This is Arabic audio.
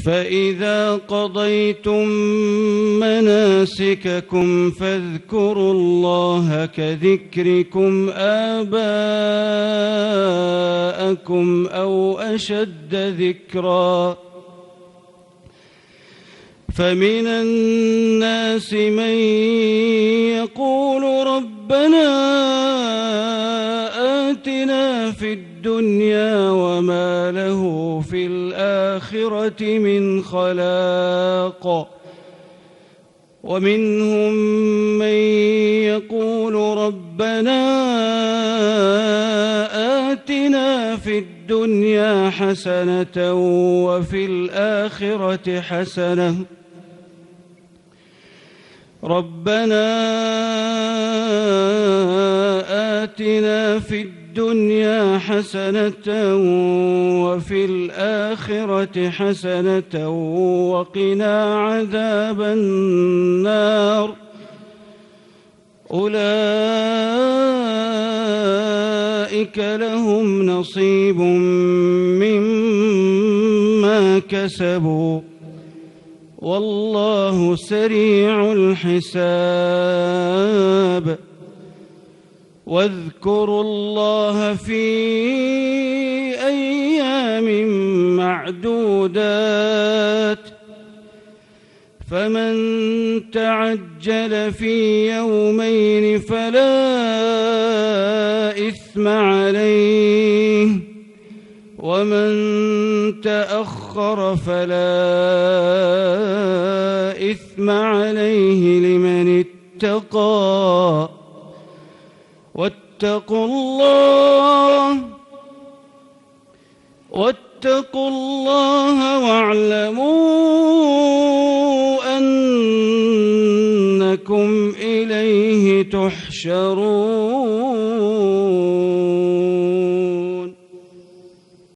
فإذا قضيتم مناسككم فاذكروا الله كذكركم آباءكم أو أشد ذكرا فمن الناس من يقول ربنا آتنا في الدنيا وما له في الآخرة من خلاق ومنهم من يقول ربنا آتنا في الدنيا حسنة وفي الآخرة حسنة ربنا آتنا في الدنيا حسنة وفي الآخرة حسنة وقنا عذاب النار أولئك لهم نصيب مما كسبوا والله سريع الحساب واذكروا الله في أيام معدودات فمن تعجل في يومين فلا إثم عليه ومن تأخر فلا إثم عليه لمن اتقى واتقوا الله واعلموا أنكم إليه تحشرون.